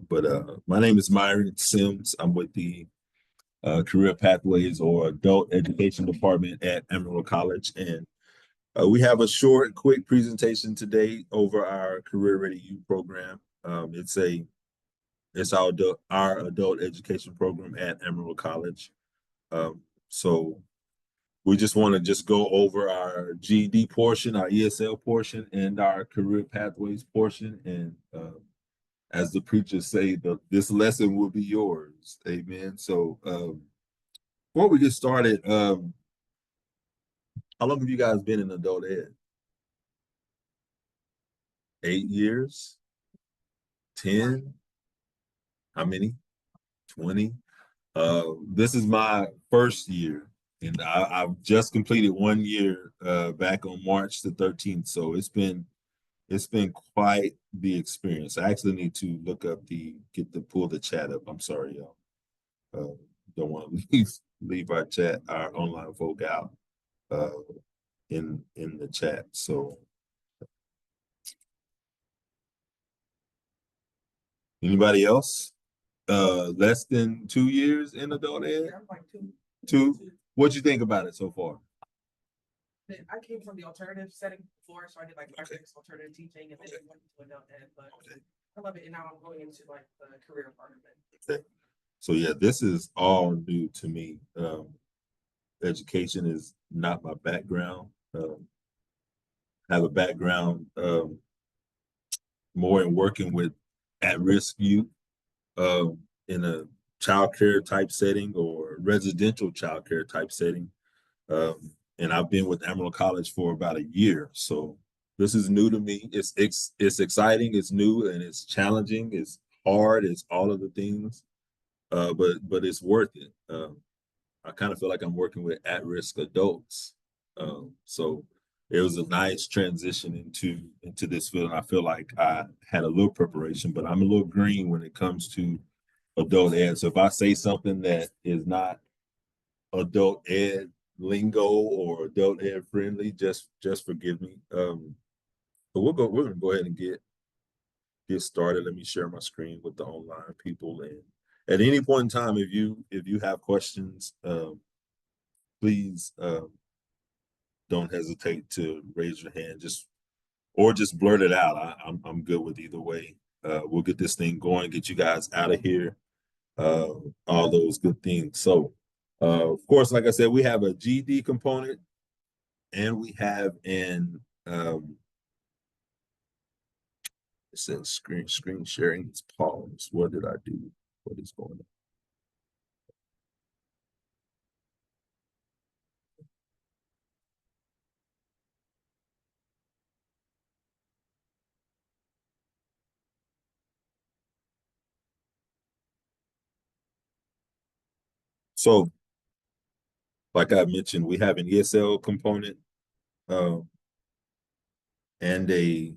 My name is Myron Sims. I'm with the Career Pathways or Adult Education Department at Amarillo College, and we have a short, quick presentation today over our Career Ready Youth program. It's our adult education program at Amarillo College. So we just want to just go over our GED portion, our ESL portion, and our Career Pathways portion, and as the preachers say, this lesson will be yours. Amen. So before we get started, how long have you guys been in adult ed? 8 years? 10? How many? 20? This is my first year, and I've just completed 1 year back on March the 13th. So it's been quite the experience. I actually need to look up pull the chat up. I'm sorry, y'all. Don't want to leave our online folk out in the chat. So anybody else? Less than 2 years in adult ed? Yeah, like two. Two? What'd you think about it so far? I came from the alternative setting before, so I did like alternative teaching and then went into adult ed, but I love it. And now I'm going into like the career part of it. Okay. So yeah, this is all new to me. Education is not my background. I have a background more in working with at-risk youth in a child care type setting or residential child care type setting. And I've been with Amarillo College for about a year. So this is new to me. It's exciting, it's new, and it's challenging, it's hard, it's all of the things. But it's worth it. I kind of feel like I'm working with at-risk adults. So it was a nice transition into this field. And I feel like I had a little preparation, but I'm a little green when it comes to adult ed. So if I say something that is not adult ed lingo or adult ed friendly, just forgive me. But we're gonna go ahead and get started. Let me share my screen with the online people, and at any point in time, if you have questions, please don't hesitate to raise your hand, just blurt it out. I'm good with either way. We'll get this thing going, get you guys out of here, all those good things. So of course, like I said, we have a GED component and we have an it says screen sharing is paused. What did I do? What is going on? So, like I mentioned, we have an ESL component and a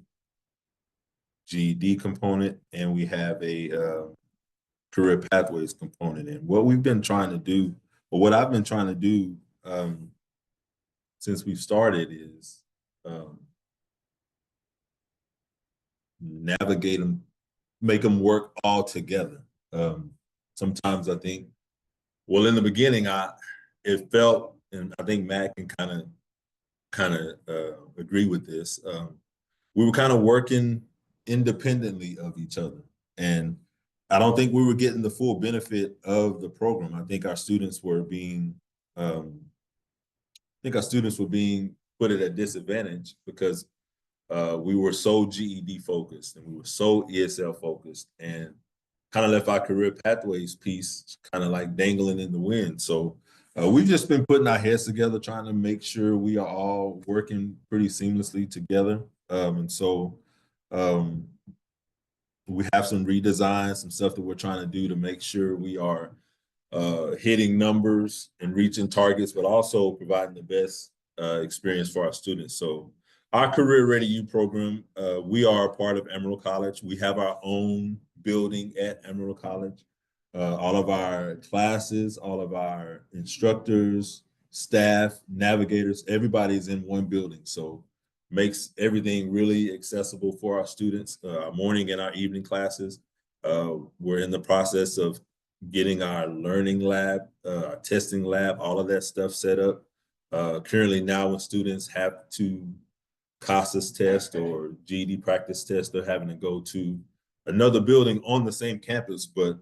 GED component, and we have a career pathways component. And what we've been trying to do, or what I've been trying to do since we've started, is navigate them, make them work all together. Sometimes I think, well, in the beginning, it felt, and I think Matt can kind of agree with this. We were kind of working independently of each other, and I don't think we were getting the full benefit of the program. I think our students were being, put at a disadvantage because we were so GED focused and we were so ESL focused, and kind of left our career pathways piece kind of like dangling in the wind. So we've just been putting our heads together, trying to make sure we are all working pretty seamlessly together. And so we have some redesigns, some stuff that we're trying to do to make sure we are hitting numbers and reaching targets, but also providing the best experience for our students. So our Career Ready U program, we are a part of Amarillo College. We have our own building at Amarillo College. All of our classes, all of our instructors, staff, navigators, everybody's in one building. So makes everything really accessible for our students, our morning and our evening classes. We're in the process of getting our learning lab, our testing lab, all of that stuff set up. Currently now when students have to CASAS test or GED practice test, they're having to go to another building on the same campus, but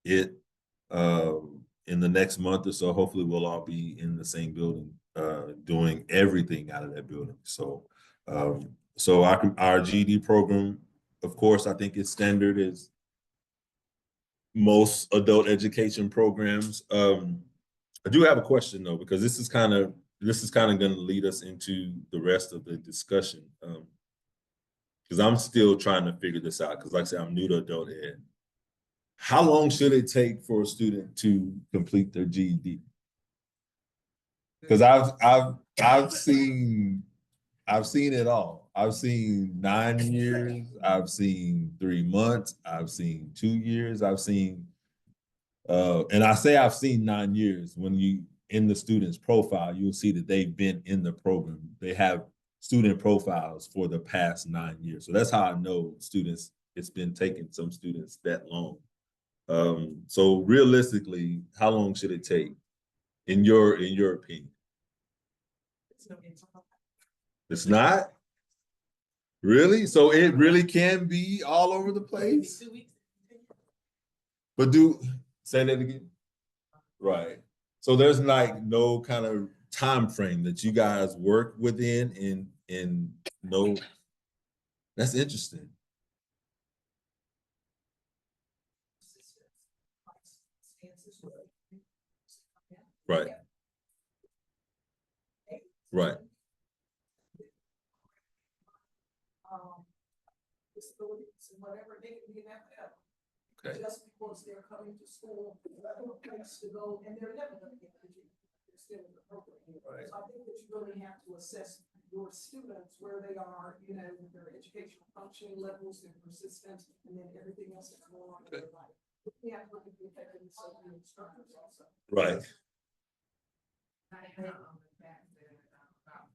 it in the next month or so, hopefully we'll all be in the same building, doing everything out of that building. So, so our GED program, of course, I think it's standard as most adult education programs. I do have a question though, because this is kind of going to lead us into the rest of the discussion. Because I'm still trying to figure this out. Because like I said, I'm new to adult ed. How long should it take for a student to complete their GED? Because I've seen it all. I've seen 9 years. I've seen 3 months. I've seen 2 years. I've seen, and I say I've seen 9 years. When you in the student's profile, you'll see that they've been in the program. They have student profiles for the past 9 years. So that's how I know students. It's been taking some students that long. So realistically, how long should it take, in your opinion? It's not? Really? So it really can be all over the place? But say that again? Right. So there's like no kind of time frame that you guys work within in no. That's interesting. Right. Right. Disabilities and whatever, they can be that help. Okay. Just because they're coming to school, a place to go, and they're never gonna get educated. They're still in the program. Right. So I think that you really have to assess your students, where they are, you know, their educational functioning levels, their persistence, and then everything else that's going on in their life. We have to look at the effectiveness of the instructors also. Right. I have the fact that about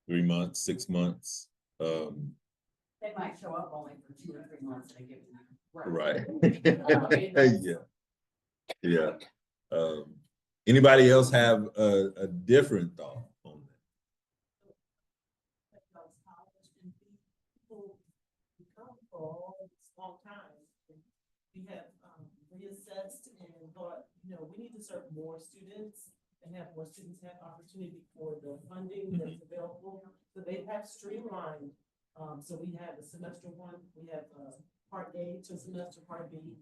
3 months, 6 months. They might show up only for 2 or 3 months and give them. Right. Yeah. Yeah. Anybody else have a different thought on that? People come for all this long time. We have reassessed and thought, you know, we need to serve more students and have more students have opportunity for the funding that's available. So they have streamlined. So we have a semester one, we have part A to semester part B,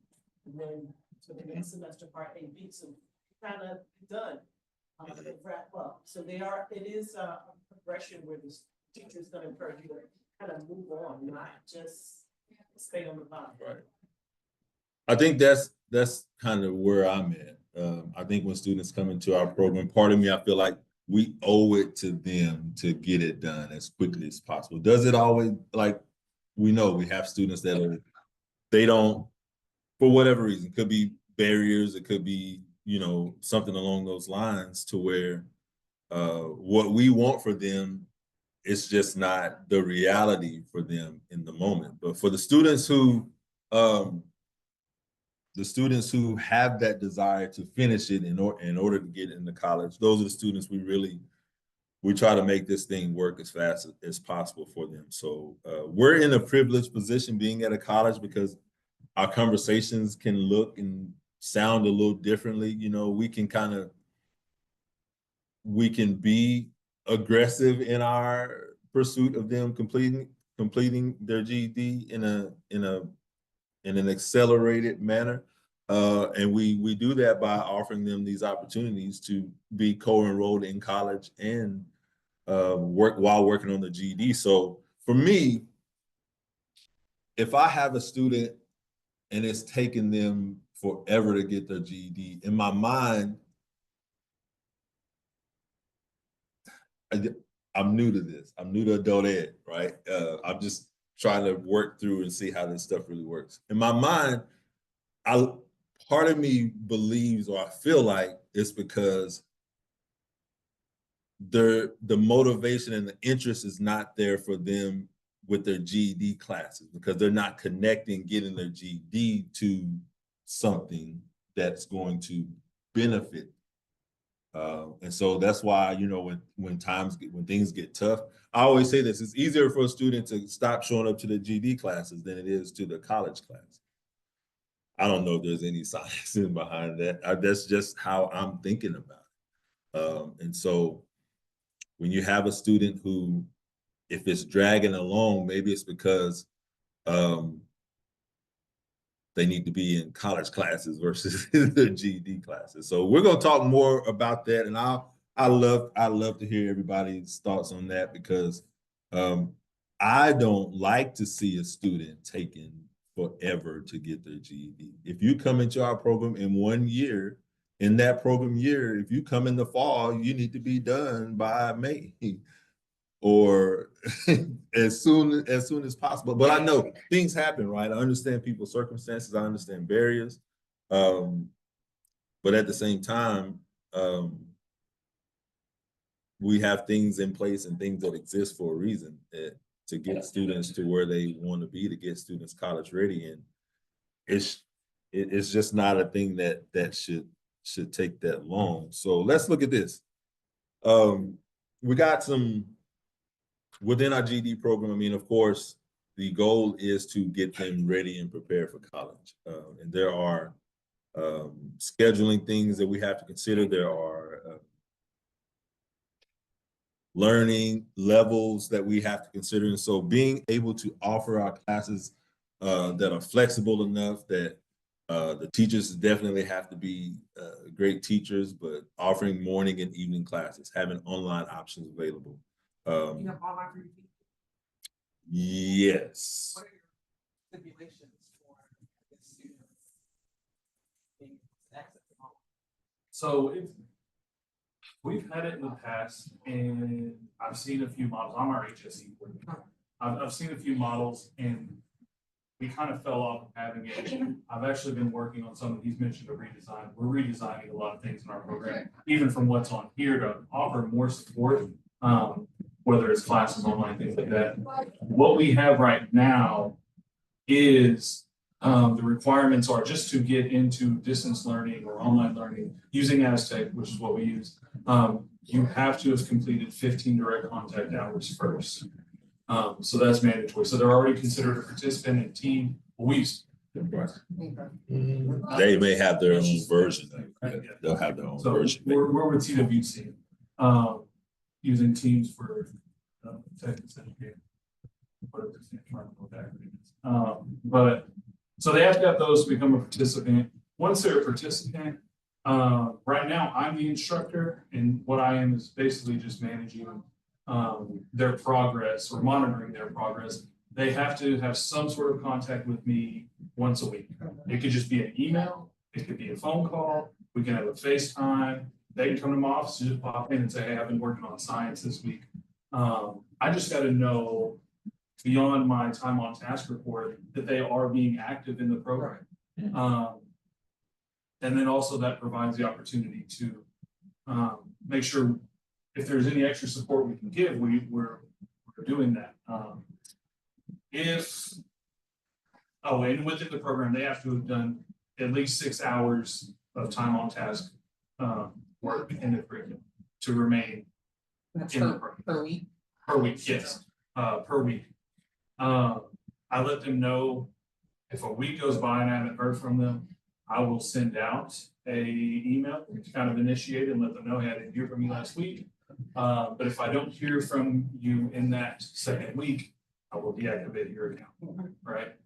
and then to the next semester part A, B. So kind of done. Wrap up. So it is a progression where the teacher is going to encourage you to kind of move on, not just stay on the bottom. Right. I think that's kind of where I'm at. I think when students come into our program, part of me, I feel like we owe it to them to get it done as quickly as possible. Does it always, like, we know we have students that they don't, for whatever reason, it could be barriers, it could be, you know, something along those lines, to where what we want for them, it's just not the reality for them in the moment. But for the students who have that desire to finish it in order to get into college, those are the students we try to make this thing work as fast as possible for them. So we're in a privileged position being at a college, because our conversations can look and sound a little differently. You know, we can be aggressive in our pursuit of them completing their GED in an accelerated manner. And we do that by offering them these opportunities to be co-enrolled in college and work while working on the GED. So for me, if I have a student and it's taken them forever to get their GED, in my mind, I'm new to this. I'm new to adult ed, right? I'm just trying to work through and see how this stuff really works. In my mind, part of me believes, or I feel like it's because the motivation and the interest is not there for them with their GED classes, because they're not connecting getting their GED to something that's going to benefit. And so that's why, you know, when things get tough, I always say this: it's easier for a student to stop showing up to the GED classes than it is to the college class. I don't know if there's any science in behind that. That's just how I'm thinking about it. And so when you have a student who, if it's dragging along, maybe it's because they need to be in college classes versus the GED classes. So we're going to talk more about that, and I love to hear everybody's thoughts on that, because I don't like to see a student taking forever to get their GED. If you come into our program in 1 year, in that program year, if you come in the fall, you need to be done by May or as soon as possible. But I know things happen, right? I understand people's circumstances. I understand barriers. But at the same time, we have things in place and things that exist for a reason, to get students to where they want to be, to get students college ready. And it's just not a thing that should take that long. So let's look at this. We got some within our GED program. I mean, of course, the goal is to get them ready and prepared for college. And there are scheduling things that we have to consider. There are learning levels that we have to consider. And so being able to offer our classes that are flexible enough that the teachers definitely have to be great teachers, but offering morning and evening classes, having online options available. You have online for your teachers? Yes. What are your stipulations for the students being access to online? So we've had it in the past, and I've seen a few models. I'm our HSE coordinator. I've seen a few models, and we kind of fell off of having it. I've actually been working on some. He's mentioned a redesign. We're redesigning a lot of things in our program, even from what's on here, to offer more support, whether it's classes online, things like that. What we have right now is the requirements are just to get into distance learning or online learning using Aztec, which is what we use. You have to have completed 15 direct contact hours first. So that's mandatory. So they're already considered a participant in a team. They may have their own version. They'll have their own version. We're with TWC, using Teams for technical education. But so they have to have those to become a participant. Once they're a participant, right now I'm the instructor, and what I am is basically just managing their progress or monitoring their progress. They have to have some sort of contact with me once a week. It could just be an email, it could be a phone call, we can have a FaceTime. They can come to my office and just pop in and say, hey, I've been working on science this week. I just got to know beyond my time on task report that they are being active in the program. And then also that provides the opportunity to make sure if there's any extra support we can give, we're doing that. And within the program, they have to have done at least 6 hours of time on task work in the curriculum to remain That's in the program. per week? Per week, yes, per week. I let them know if a week goes by and I haven't heard from them, I will send out a email to kind of initiate and let them know, hey, I didn't hear from you last week. But if I don't hear from you in that second week, I will deactivate your account, right?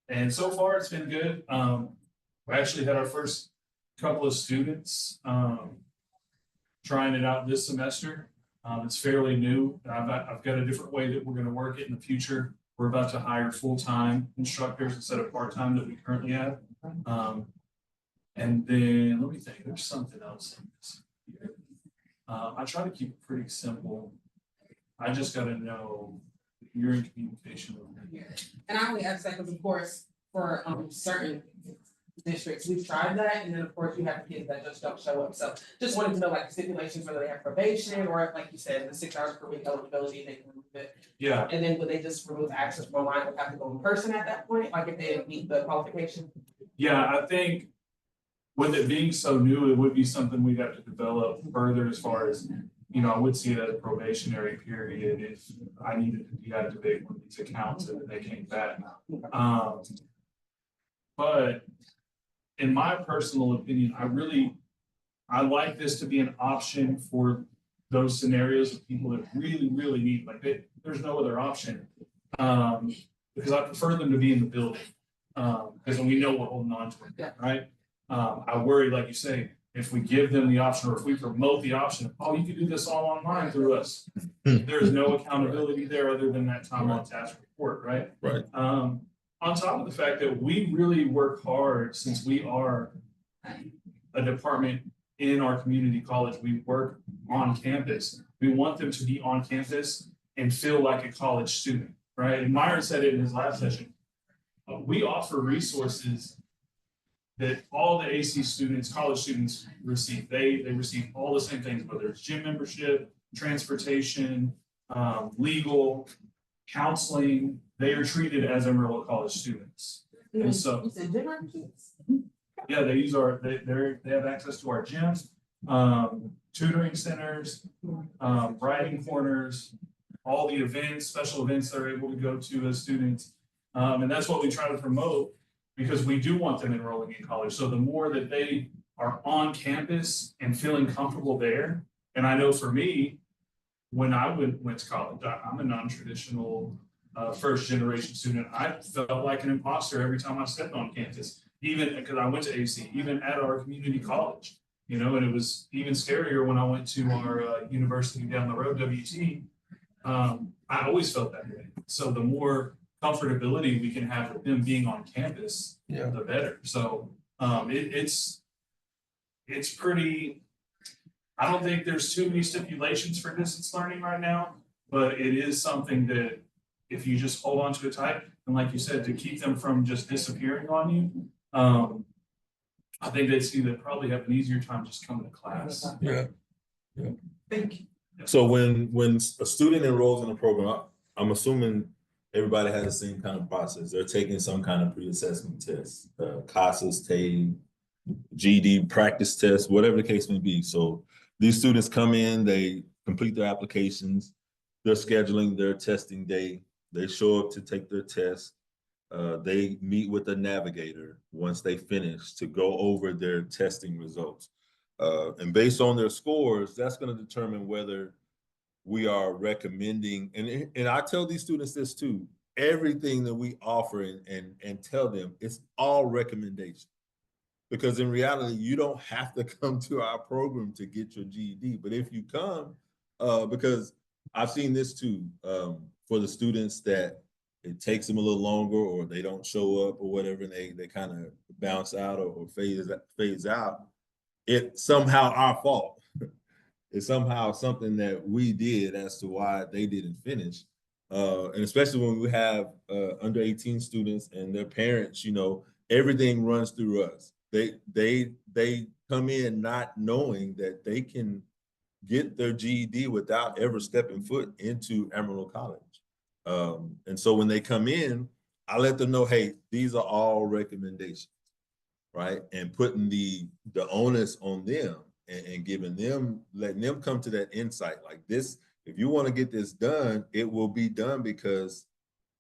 And so far it's been good. We actually had our first couple of students trying it out this semester. It's fairly new. I've got a different way that we're going to work it in the future. We're about to hire full-time instructors instead of part-time that we currently have. And then let me think, there's something else in this here. I try to keep it pretty simple. I just got to know that you're in communication with me. And I only ask that because, of course, for certain districts. We've tried that, and then of course you have kids that just don't show up. So just wanted to know like the stipulations, whether they have probation or if, like you said, the 6 hours per week eligibility, they can remove it. Yeah, And then would they just remove access from online, would have to go in person at that point, like if they didn't meet the qualification? yeah, I think with it being so new, it would be something we'd have to develop further as far as, you know, I would see it as a probationary period if I needed to deactivate one of these accounts and they came back. But in my personal opinion, I like this to be an option for those scenarios of people that really, really need, like, there's no other option. Because I prefer them to be in the building, because we know we're holding on to it, right? I worry, like you say, if we give them the option, or if we promote the option, oh, you can do this all online through us. There's no accountability there other than that time on task report, right? Right. On top of the fact that we really work hard, since we are a department in our community college, we work on campus. We want them to be on campus and feel like a college student, right? And Myron said it in his last session. We offer resources that all the AC students, college students receive. They receive all the same things, whether it's gym membership, transportation, legal, counseling. They are treated as Amarillo College students. And so, You said dinner kids? yeah, they use they have access to our gyms, tutoring centers, writing corners, all the events, special events they're able to go to as students. And that's what we try to promote, because we do want them enrolling in college. So the more that they are on campus and feeling comfortable there, and I know for me, when I went to college, I'm a non-traditional first generation student. I felt like an imposter every time I stepped on campus, even because I went to AC, even at our community college, you know, and it was even scarier when I went to our university down the road, WT. I always felt that way. So the more comfortability we can have with them being on campus, the better. So it's pretty, I don't think there's too many stipulations for distance learning right now, but it is something that if you just hold on to it tight, and like you said, to keep them from just disappearing on you, I think they'd probably have an easier time just coming to class. Yeah. Thank you. So when a student enrolls in a program, I'm assuming everybody has the same kind of process. They're taking some kind of pre-assessment test, CASAS, TABE, GED practice test, whatever the case may be. So these students come in, they complete their applications, they're scheduling their testing day, they show up to take their test, they meet with a navigator once they finish to go over their testing results. And based on their scores, that's going to determine whether we are recommending, and I tell these students this too, everything that we offer and tell them, it's all recommendation. Because in reality, you don't have to come to our program to get your GED. But if you come, because I've seen this too, for the students that it takes them a little longer, or they don't show up or whatever, and they kind of bounce out or phase out, it's somehow our fault. It's somehow something that we did as to why they didn't finish. And especially when we have under 18 students and their parents, you know, everything runs through us. They come in not knowing that they can get their GED without ever stepping foot into Amarillo College. And so when they come in, I let them know, hey, these are all recommendations, right? And putting the onus on them and giving them, letting them come to that insight like this. If you want to get this done, it will be done because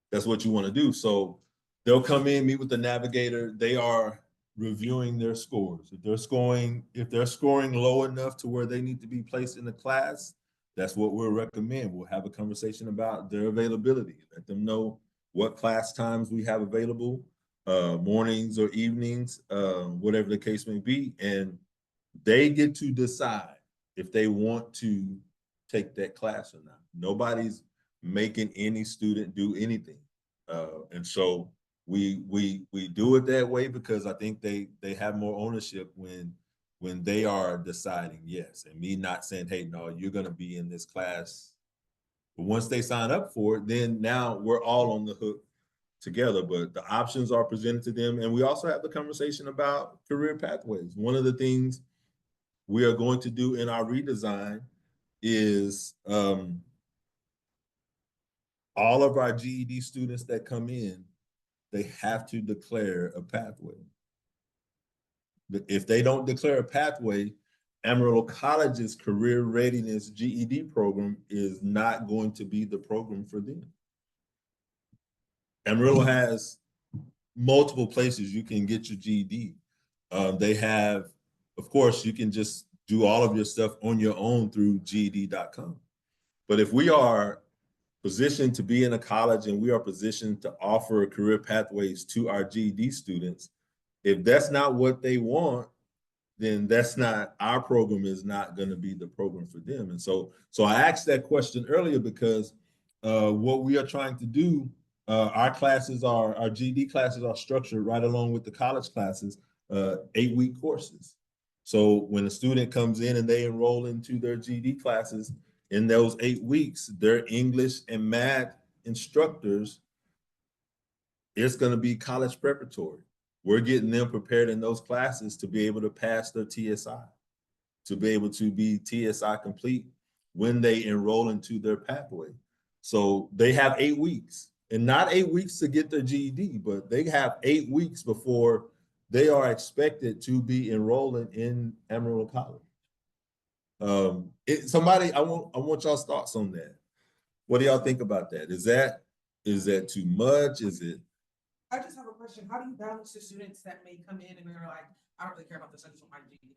that's what you want to do. So they'll come in, meet with the navigator. They are reviewing their scores. If they're scoring low enough to where they need to be placed in the class, that's what we'll recommend. We'll have a conversation about their availability. Let them know what class times we have available, mornings or evenings, whatever the case may be. And they get to decide if they want to take that class or not. Nobody's making any student do anything. And so we do it that way because I think they have more ownership when they are deciding yes, and me not saying, hey, no, you're going to be in this class. But once they sign up for it, then now we're all on the hook together, but the options are presented to them. And we also have the conversation about career pathways. One of the things we are going to do in our redesign is all of our GED students that come in, they have to declare a pathway. If they don't declare a pathway, Amarillo College's career readiness GED program is not going to be the program for them. Amarillo has multiple places you can get your GED. They have, of course, you can just do all of your stuff on your own through GED.com. But if we are positioned to be in a college and we are positioned to offer career pathways to our GED students, if that's not what they want, then that's not, our program is not going to be the program for them. And so I asked that question earlier because what we are trying to do, our classes are, our GED classes are structured right along with the college classes, 8-week courses. So when a student comes in and they enroll into their GED classes, in those 8 weeks, their English and math instructors, it's going to be college preparatory. We're getting them prepared in those classes to be able to pass their TSI, to be able to be TSI complete when they enroll into their pathway. So they have 8 weeks, and not 8 weeks to get their GED, but they have 8 weeks before they are expected to be enrolling in Amarillo College. Somebody, I want y'all's thoughts on that. What do y'all think about that? Is that too much? Is it? I just have a question. How do you balance the students that may come in and they're like, I don't really care about this, I just want my GED?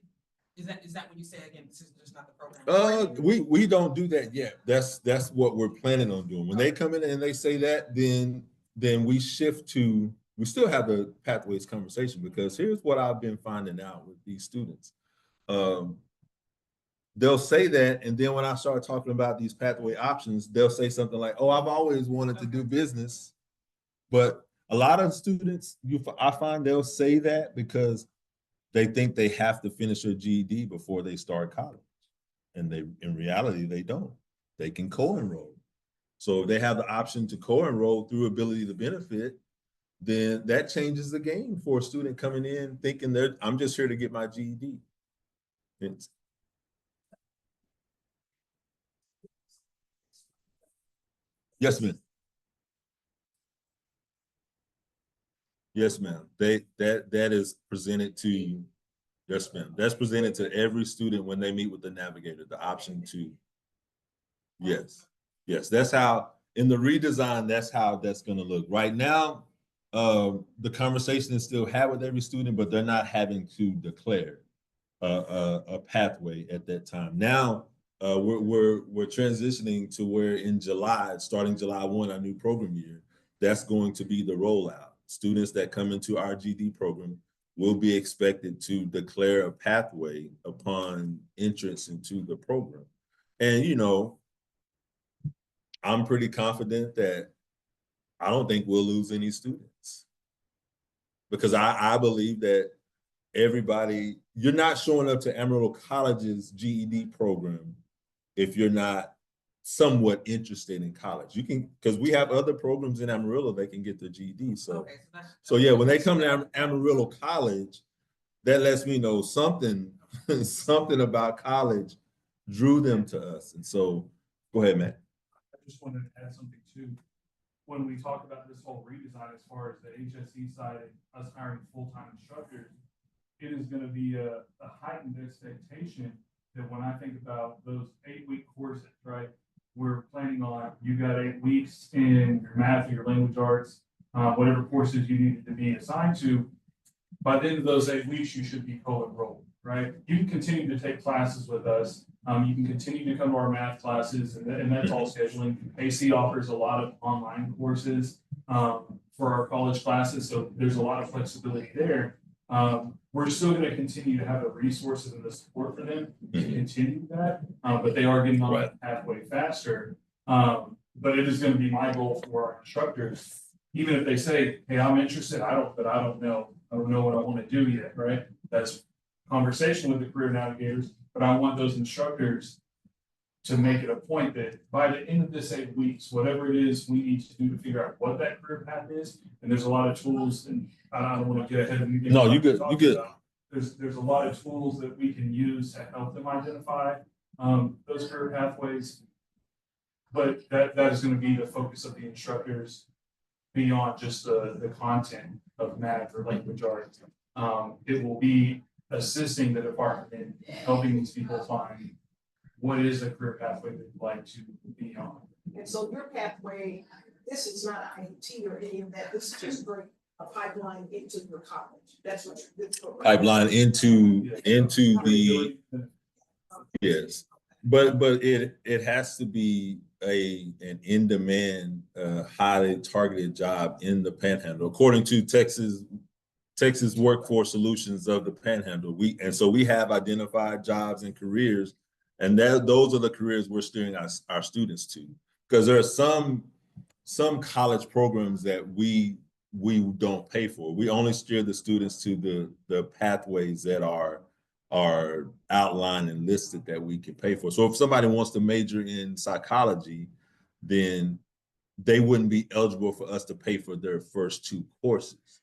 Is that when you say, again, this is just not the program? We don't do that yet. That's what we're planning on doing. When they come in and they say that, then we shift to, we still have the pathways conversation, because here's what I've been finding out with these students. They'll say that, and then when I start talking about these pathway options, they'll say something like, oh, I've always wanted to do business. But a lot of students, I find they'll say that because they think they have to finish their GED before they start college. And in reality, they don't. They can co-enroll. So if they have the option to co-enroll through ability to benefit, then that changes the game for a student coming in thinking I'm just here to get my GED. Yes, ma'am. Yes, ma'am. That is presented to you. Yes, ma'am. That's presented to every student when they meet with the navigator, the option to. Yes. Yes. That's how, in the redesign, that's how that's going to look. Right now, the conversation is still had with every student, but they're not having to declare a pathway at that time. Now, we're transitioning to where in July, starting July 1, our new program year, that's going to be the rollout. Students that come into our GD program will be expected to declare a pathway upon entrance into the program. And, you know, I'm pretty confident that I don't think we'll lose any students, because I believe that everybody, you're not showing up to Amarillo College's GED program if you're not somewhat interested in college. You can, because we have other programs in Amarillo that can get the GED. So, so yeah, when they come to Amarillo College, that lets me know something, something about college drew them to us. And so, go ahead, Matt. I just wanted to add something too. When we talk about this whole redesign, as far as the HSE side and us hiring full-time instructors, it is going to be a heightened expectation that when I think about those 8-week courses, right? We're planning on, you got 8 weeks in your math or your language arts, whatever courses you needed to be assigned to. By the end of those 8 weeks, you should be co-enrolled, right? You can continue to take classes with us. You can continue to come to our math classes, and that's all scheduling. AC offers a lot of online courses for our college classes, so there's a lot of flexibility there. We're still going to continue to have the resources and the support for them to continue that, but they are getting on that pathway faster. But it is going to be my goal for our instructors, even if they say, hey, I'm interested, I don't know what I want to do yet, right? That's conversation with the career navigators, but I want those instructors to make it a point that by the end of this 8 weeks, whatever it is we need to do to figure out what that career path is, and there's a lot of tools, and I don't want to get ahead of you. No, you good, you good. There's a lot of tools that we can use to help them identify those career pathways. But that is going to be the focus of the instructors beyond just the content of math or language arts. It will be assisting the department in helping these people find what is a career pathway they'd like to be on. And so your pathway, this is not IMT or any of that, this is just bring a pipeline into your college. That's what you're. Pipeline into the, yes. But it has to be an in-demand, highly targeted job in the Panhandle, according to Texas Workforce Solutions of the Panhandle. So we have identified jobs and careers, and those are the careers we're steering our students to. Because there are some college programs that we don't pay for. We only steer the students to the pathways that are outlined and listed that we can pay for. So if somebody wants to major in psychology, then they wouldn't be eligible for us to pay for their first 2 courses.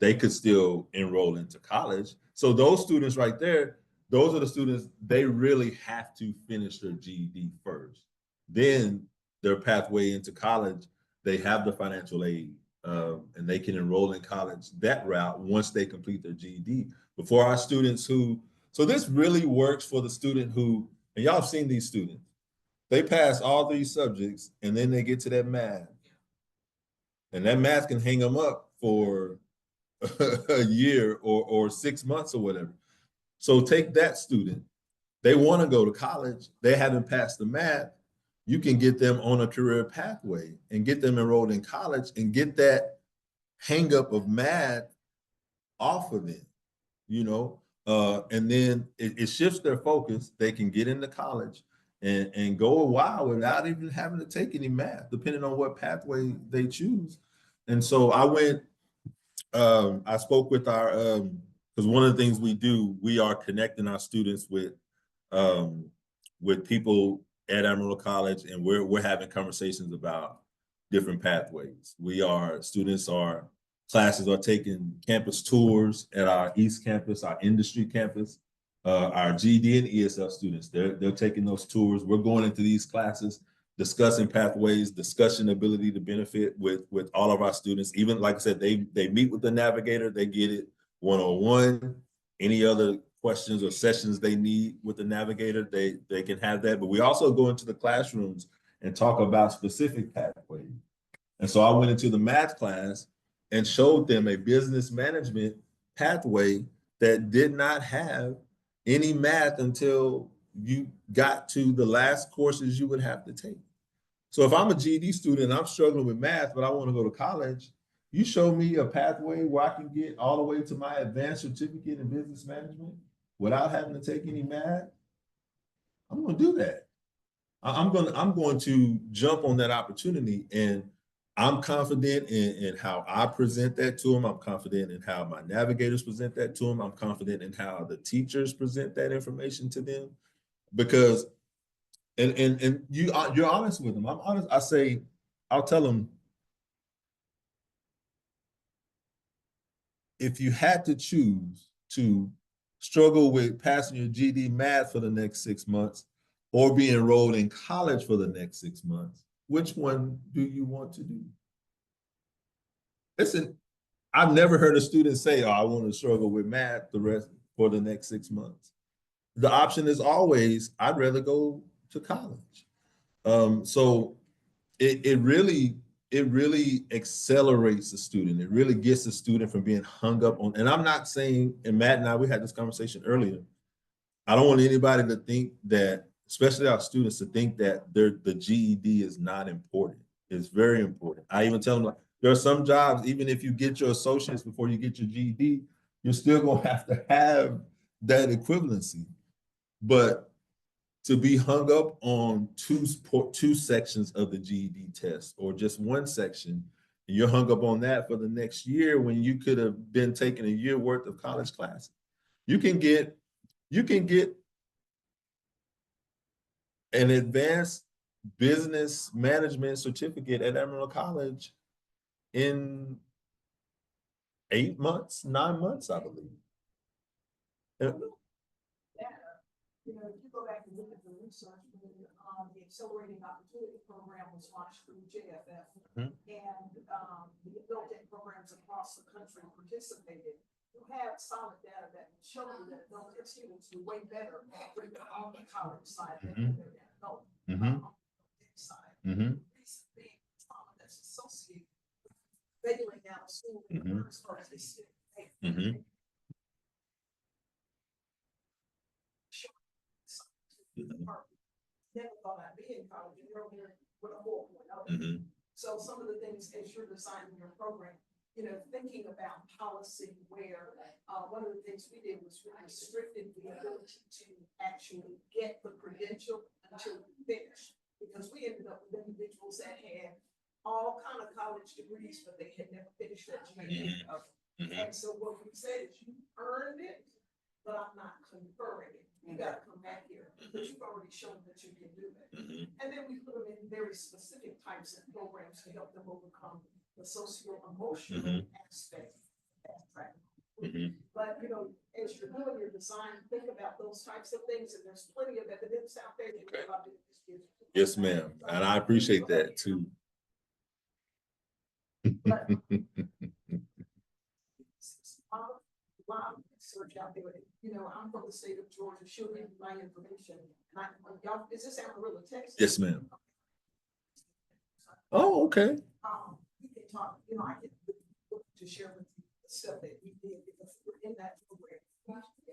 They could still enroll into college. So those students right there, those are the students, they really have to finish their GED first. Then their pathway into college, they have the financial aid, and they can enroll in college that route once they complete their GED. But for our students so this really works for the student who, and y'all have seen these students, they pass all these subjects and then they get to that math. And that math can hang them up for a year or 6 months or whatever. So take that student, they want to go to college, they haven't passed the math, you can get them on a career pathway and get them enrolled in college and get that hang up of math off of them, you know? And then it shifts their focus. They can get into college and go a while without even having to take any math, depending on what pathway they choose. And so I went, I spoke with our, because one of the things we do, we are connecting our students with people at Amarillo College, and we're having conversations about different pathways. Classes are taking campus tours at our East Campus, our industry campus. Our GED and ESL students, they're taking those tours. We're going into these classes, discussing pathways, discussing ability to benefit with all of our students. Even like I said, they meet with the navigator, they get it one-on-one. Any other questions or sessions they need with the navigator, they can have that. But we also go into the classrooms and talk about specific pathways. And so I went into the math class and showed them a business management pathway that did not have any math until you got to the last courses you would have to take. So if I'm a GED student and I'm struggling with math, but I want to go to college, you show me a pathway where I can get all the way to my advanced certificate in business management without having to take any math, I'm going to do that. I'm going to jump on that opportunity, and I'm confident in how I present that to them. I'm confident in how my navigators present that to them. I'm confident in how the teachers present that information to them, because, and you're honest with them. I'm honest. I'll tell them, if you had to choose to struggle with passing your GED math for the next 6 months or be enrolled in college for the next 6 months, which one do you want to do? Listen, I've never heard a student say, oh, I want to struggle with math for the next 6 months. The option is always, I'd rather go to college. So it really accelerates the student. It really gets the student from being hung up on, and I'm not saying, and Matt and I, we had this conversation earlier, I don't want anybody to think that, especially our students, to think that the GED is not important. It's very important. I even tell them, like, there are some jobs, even if you get your associates before you get your GED, you're still going to have that equivalency. But to be hung up on two sections of the GED test, or just one section, and you're hung up on that for the next year when you could have been taking a year worth of college classes. You can get an advanced business management certificate at Amarillo College in 8 months, 9 months, I believe. Yeah. You know, if you go back and look at the research, when, the Accelerating Opportunity Program was launched through JFF. Mhm. And, the adult ed programs across the country participated. You have solid data that show you that adult ed students do way better when they're on the college side than when they're in adult. Mhm. Side. Mhm. The reason being trauma that's associated with failing out of school in the first part of the student. Mhm. Never thought I'd be in college, and you're here with a 4.0. Mhm. So some of the things as you're designing your program, you know, thinking about policy where, one of the things we did was we restricted the ability to actually get the credential until you finish. Because we ended up with individuals that had all kind of college degrees, but they had never finished their GED. And so what we said is you earned it, but I'm not conferring it. You gotta come back here, because you've already shown that you can do it. And then we put them in very specific types of programs to help them overcome the socio-emotional aspect. But, you know, as you're doing your design, think about those types of things, and there's plenty of evidence out there. Okay. About it. Yes, ma'am. And I appreciate that too. A lot of research out there. You know, I'm from the state of Georgia. She'll give you my information. And y'all, is this Amarillo, Texas? Yes, ma'am. Oh, okay. We can talk, you know, I can to share with you the stuff that we did because we're in that program.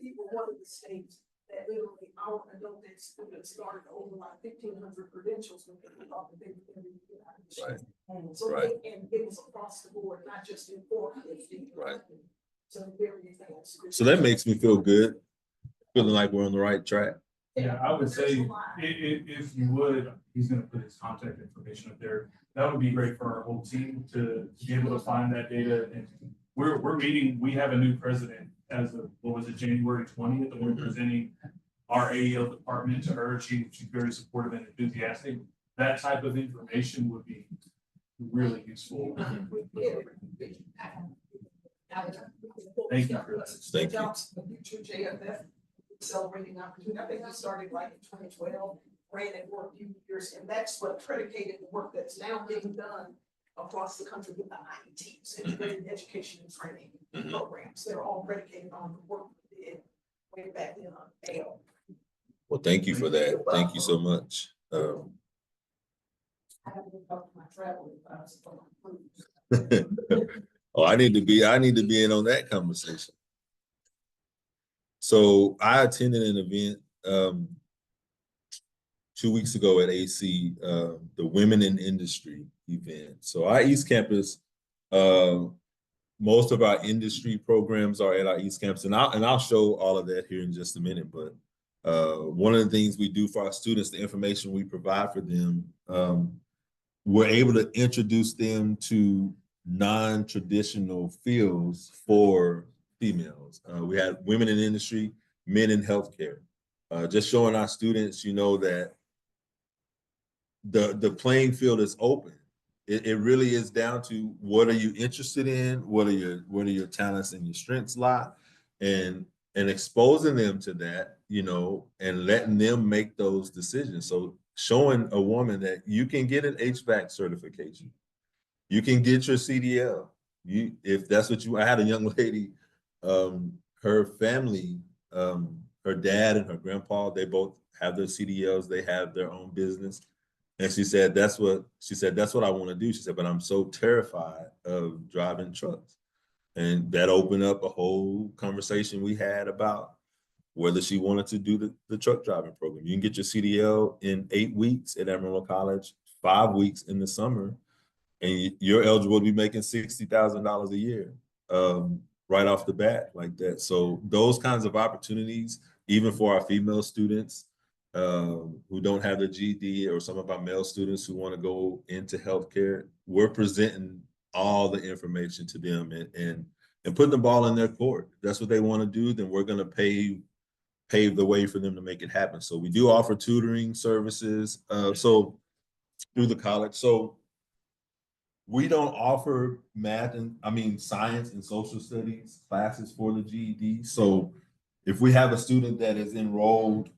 We were one of the states that literally our adult ed students started over like 1,500 credentials when they thought that they were going to be Right. And so Right. and it was across the board, not just in 4 PhD. Right. So very advanced. So that makes me feel good, feeling like we're on the right track. Yeah, I would say if you would, he's gonna put his contact information up there. That would be great for our whole team to be able to find that data. And we're meeting, we have a new president as of, what was it, January 20th, and we're presenting our AEL department to her. She's very supportive and enthusiastic. That type of information would be really useful. Thank you for that. Thank you. The future JFF Accelerating Opportunity. I think we started like in 2012, ran it for a few years, and that's what predicated the work that's now being done across the country with the IETs, integrated education and training programs. They're all predicated on the work we did way back then on AL. Well, thank you for that. Thank you so much. I haven't been talking to my travel advisor for my cruise. Oh, I need to be in on that conversation. So I attended an event 2 weeks ago at AC, the Women in Industry event. So our East Campus, most of our industry programs are at our East Campus, and I'll show all of that here in just a minute. But one of the things we do for our students, the information we provide for them, we're able to introduce them to non-traditional fields for females. We had women in industry, men in healthcare, just showing our students, you know, that the playing field is open. It really is down to what are you interested in, what are your talents and your strengths lie, and exposing them to that, you know, and letting them make those decisions. So showing a woman that you can get an HVAC certification, you can get your CDL. If that's what I had a young lady, her family, her dad and her grandpa, they both have their CDLs, they have their own business. And she said, that's what I want to do. She said, but I'm so terrified of driving trucks. And that opened up a whole conversation we had about whether she wanted to do the truck driving program. You can get your CDL in 8 weeks at Amarillo College, 5 weeks in the summer, and you're eligible to be making $60,000 a year right off the bat like that. So those kinds of opportunities, even for our female students who don't have their GED, or some of our male students who want to go into healthcare, we're presenting all the information to them and putting the ball in their court. If that's what they want to do, then we're going to pave the way for them to make it happen. So we do offer tutoring services, so through the college. So we don't offer science and social studies classes for the GED. So if we have a student that is enrolled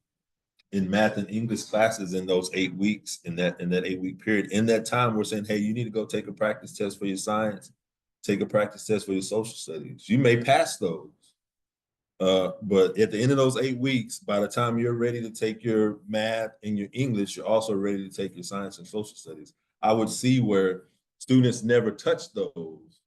in math and English classes in those 8 weeks, in that 8-week period, in that time, we're saying, hey, you need to go take a practice test for your science, take a practice test for your social studies. You may pass those. But at the end of those 8 weeks, by the time you're ready to take your math and your English, you're also ready to take your science and social studies. I would see where students never touch those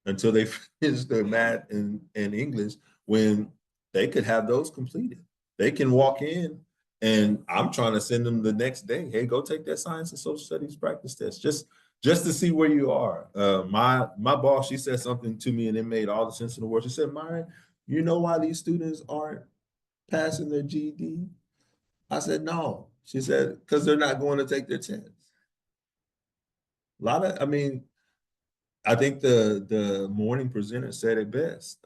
until they finish their math and English, when they could have those completed. They can walk in and I'm trying to send them the next day, hey, go take that science and social studies practice test, just to see where you are. My boss, she said something to me and it made all the sense in the world. She said, Myron, you know why these students aren't passing their GED? I said, no. She said, because they're not going to take their test. I think the morning presenter said it best.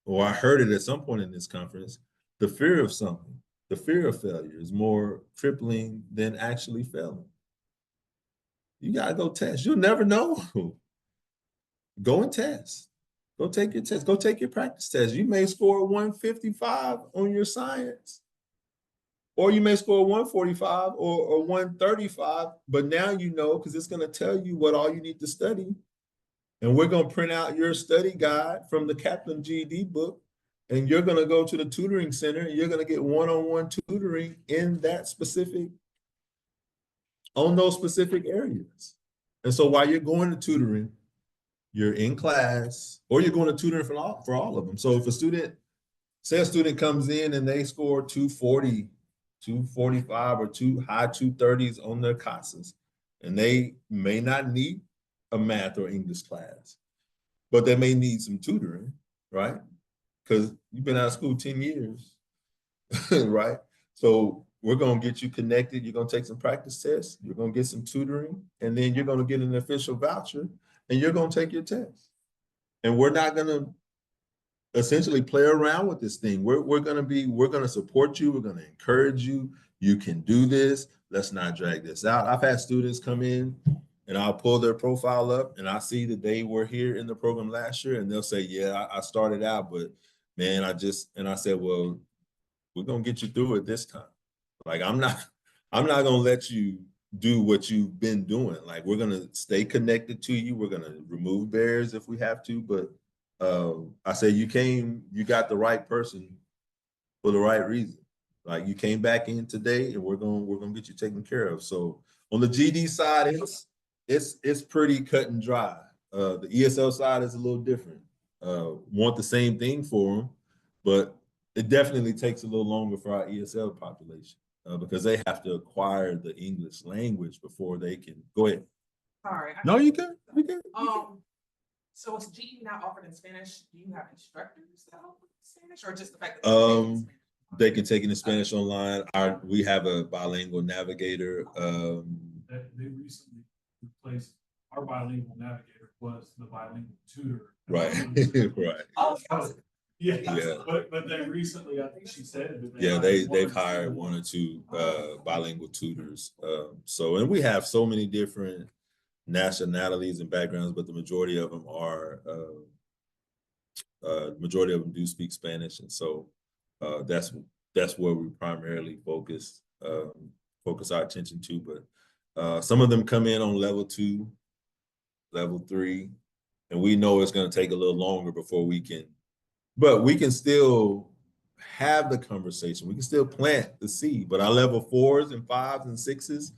Or I heard it at some point in this conference, the fear of something, the fear of failure is more crippling than actually failing. You gotta go test. You'll never know. Go and test. Go take your test. Go take your practice test. You may score 155 on your science, or you may score 145 or 135, but now you know, because it's going to tell you what all you need to study. And we're going to print out your study guide from the Kaplan GED book, and you're going to go to the tutoring center and you're going to get one-on-one tutoring in that specific, on those specific areas. And so while you're going to tutoring, you're in class, or you're going to tutoring for all of them. So if a student, say a student comes in and they score 240, 245, or high 230s on their CASAs, and they may not need a math or English class, but they may need some tutoring, right? Because you've been out of school 10 years, right? So we're going to get you connected. You're going to take some practice tests. You're going to get some tutoring, and then you're going to get an official voucher, and you're going to take your test. And we're not going to essentially play around with this thing. We're going to support you. We're going to encourage you. You can do this. Let's not drag this out. I've had students come in and I'll pull their profile up and I see that they were here in the program last year, and they'll say, yeah, I started out, but man, I said, well, we're going to get you through it this time. Like, I'm not going to let you do what you've been doing. Like, we're going to stay connected to you. We're going to remove barriers if we have to, but I say you got the right person for the right reason. Like, you came back in today, and we're gonna get you taken care of. So on the GD side, it's pretty cut and dry. The ESL side is a little different. Want the same thing for them, but it definitely takes a little longer for our ESL population because they have to acquire the English language before they can go ahead. Sorry. No, you can. You can. So is GE now offered in Spanish? Do you have instructors that offer in Spanish, or just the fact that they can take it in Spanish online. We have a bilingual navigator. They recently replaced our bilingual navigator was the bilingual tutor. Right. Right. Oh, yeah. But they recently, I think she said that they've hired 1 or 2 bilingual tutors. And we have so many different nationalities and backgrounds, but the majority of them do speak Spanish, and so that's where we primarily focus our attention to. But some of them come in on level 2, level 3, and we know it's going to take a little longer before we can still have the conversation. We can still plant the seed. But our level 4s and 5s and 6s,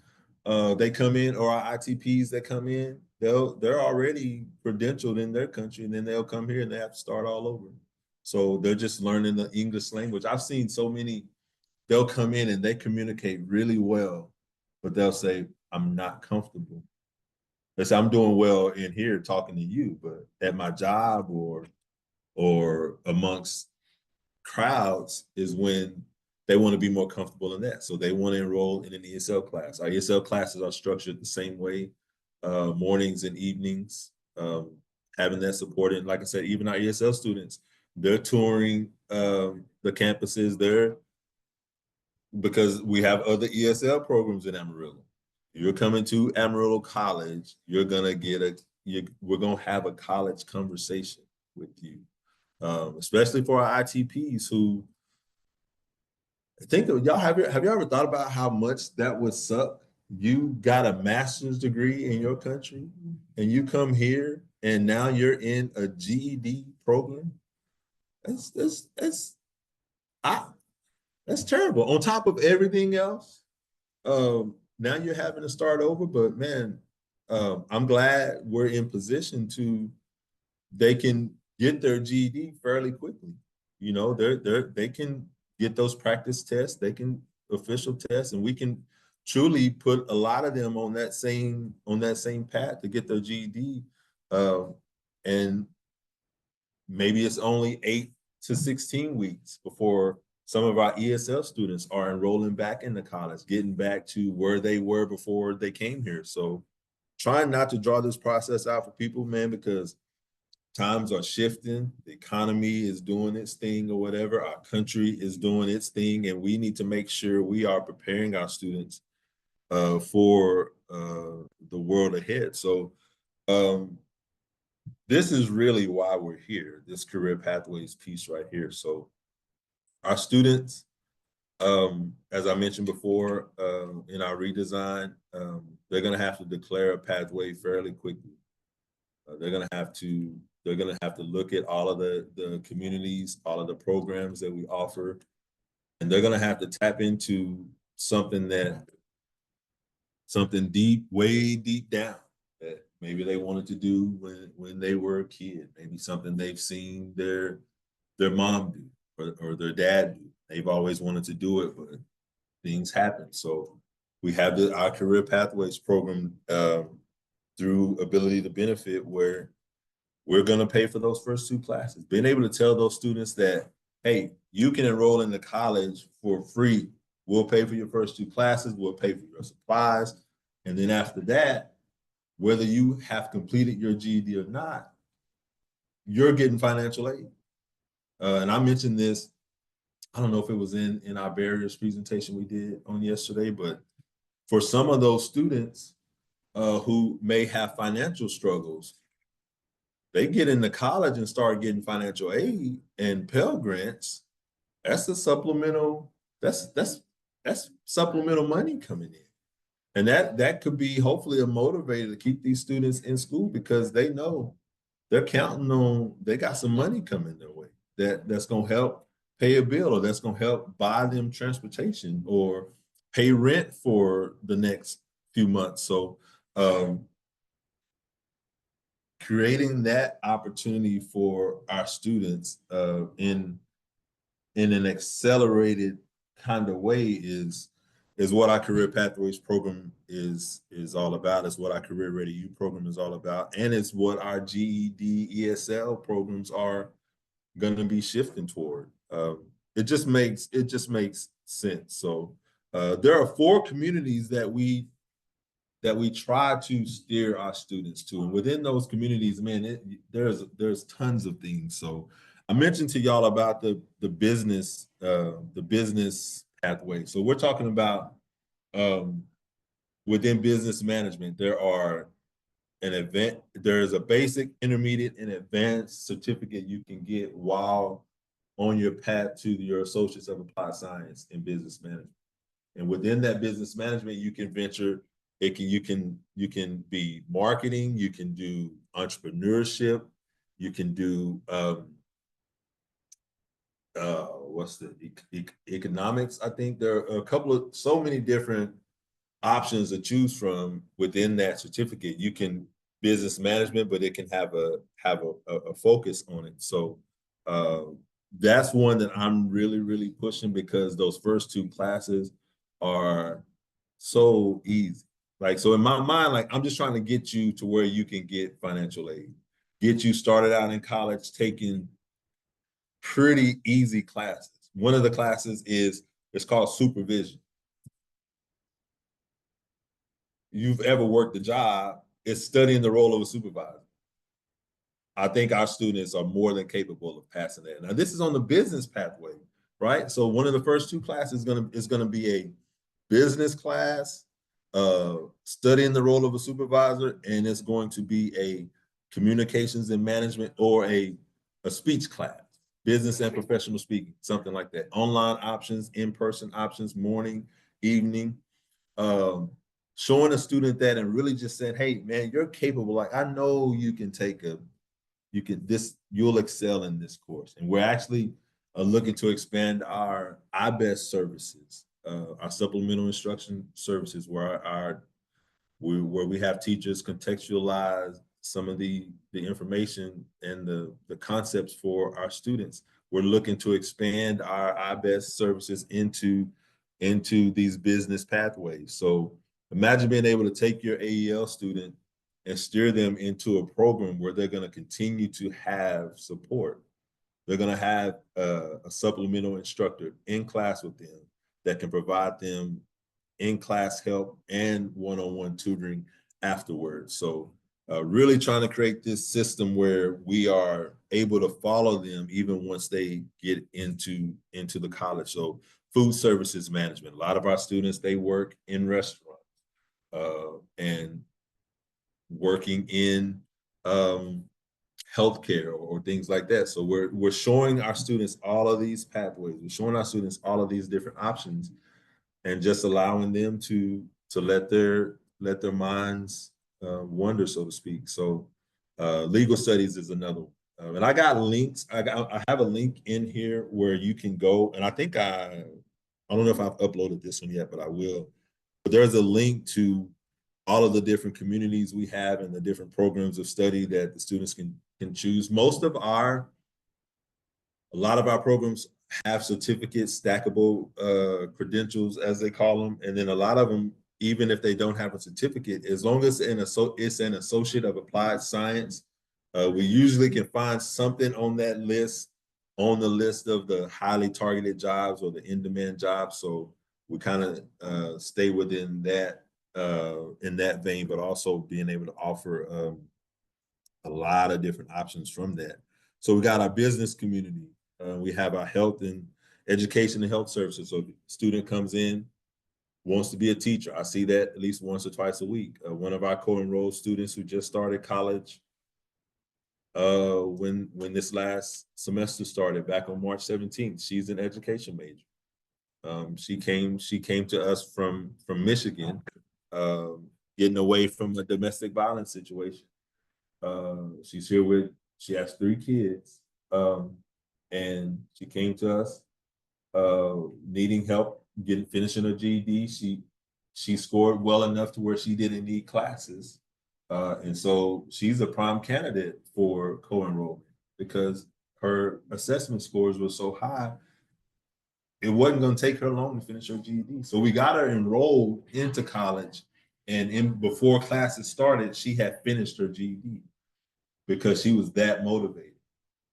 they come in, or our ITPs that come in, they're already credentialed in their country, and then they'll come here and they have to start all over. So they're just learning the English language. I've seen so many, they'll come in and they communicate really well, but they'll say, I'm not comfortable. They say, I'm doing well in here talking to you, but at my job or amongst crowds is when they want to be more comfortable in that. So they want to enroll in an ESL class. Our ESL classes are structured the same way, mornings and evenings, having that support. And like I said, even our ESL students, They're touring the campuses there because we have other ESL programs in Amarillo. You're coming to Amarillo College, you're gonna get we're gonna have a college conversation with you, especially for our ITPs who think of y'all. Have you ever thought about how much that would suck? You got a master's degree in your country, and you come here, and now you're in a GED program. That's I, that's terrible. On top of everything else, now you're having to start over. But man, I'm glad we're in position to. They can get their GED fairly quickly. You know, they can get those practice tests. They can official tests, and we can truly put a lot of them on that same path to get their GED. And maybe it's only 8 to 16 weeks before some of our ESL students are enrolling back into college, getting back to where they were before they came here. So trying not to draw this process out for people, man, because times are shifting. The economy is doing its thing or whatever. Our country is doing its thing, and we need to make sure we are preparing our students for the world ahead. So this is really why we're here, this career pathways piece right here. So our students, as I mentioned before, in our redesign, they're going to have to declare a pathway fairly quickly. They're going to have to look at all of the communities, all of the programs that we offer, and they're going to have to tap into something deep, way deep down that maybe they wanted to do when they were a kid, maybe something they've seen their mom do or their dad do. They've always wanted to do it, but things happen. So we have our career pathways program through Ability to Benefit, where we're going to pay for those first 2 classes. Being able to tell those students that, hey, you can enroll into college for free. We'll pay for your first 2 classes. We'll pay for your supplies. And then after that, whether you have completed your GED or not, you're getting financial aid. And I mentioned this, I don't know if it was in our barriers presentation we did on yesterday, but for some of those students who may have financial struggles, they get into college and start getting financial aid and Pell Grants. That's a supplemental, that's supplemental money coming in. And that could be hopefully a motivator to keep these students in school, because they know they're counting on, they got some money coming their way that's going to help pay a bill, or that's going to help buy them transportation or pay rent for the next few months. So creating that opportunity for our students in an accelerated kind of way is what our Career Pathways program is all about. It's what our Career Ready You program is all about, and it's what our GED ESL programs are going to be shifting toward. It just makes sense. So there are 4 communities that we try to steer our students to, and within those communities, man, there's tons of things. So I mentioned to y'all about the business pathway. So we're talking about within business management, there's a basic, intermediate, and advanced certificate you can get while on your path to your Associates of Applied Science in Business Management. And within that business management, you can venture. You can be marketing. You can do entrepreneurship. You can do what's the economics. I think there are so many different options to choose from within that certificate. You can business management, but it can have a focus on it. So that's one that I'm really, really pushing, because those first 2 classes are so easy. Like, so in my mind, like, I'm just trying to get you to where you can get financial aid, get you started out in college taking pretty easy classes. One of the classes it's called supervision. You've ever worked a job, it's studying the role of a supervisor. I think our students are more than capable of passing that. Now, this is on the business pathway, right? So one of the first two classes is gonna be a business class, studying the role of a supervisor, and it's going to be a communications and management or a speech class, business and professional speaking, something like that. Online options, in-person options, morning, evening. Showing a student that and really just saying, hey, man, you're capable. Like, I know you can you'll excel in this course. And we're actually looking to expand our IBEST services, our supplemental instruction services, where we have teachers contextualize some of the information and the concepts for our students. We're looking to expand our IBEST services into these business pathways. So imagine being able to take your AEL student and steer them into a program where they're going to continue to have support. They're going to have a supplemental instructor in class with them that can provide them in-class help and one-on-one tutoring afterwards. So really trying to create this system where we are able to follow them even once they get into the college. So food services management. A lot of our students, they work in restaurants and working in healthcare or things like that. So we're showing our students all of these pathways. We're showing our students all of these different options, and just allowing them to let their minds wander, so to speak. So legal studies is another one. And I got links. I have a link in here where you can go, and I think I don't know if I've uploaded this one yet, but I will. But there's a link to all of the different communities we have and the different programs of study that the students can choose. A lot of our programs have certificates, stackable credentials, as they call them. And then a lot of them, even if they don't have a certificate, as long as it's an associate of applied science, we usually can find something on that list, on the list of the highly targeted jobs or the in-demand jobs. So we kind of stay within that, in that vein, but also being able to offer a lot of different options from that. So we got our business community. We have our health and education and health services. So the student comes in, wants to be a teacher. I see that at least once or twice a week. One of our co-enrolled students who just started college when this last semester started back on March 17th, she's an education major. She came to us from Michigan, getting away from a domestic violence situation. She's here she has 3 kids, and she came to us needing help finishing her GED. She scored well enough to where she didn't need classes, and so she's a prime candidate for co-enrollment because her assessment scores were so high. It wasn't going to take her long to finish her GED. So we got her enrolled into college, and before classes started, she had finished her GED because she was that motivated.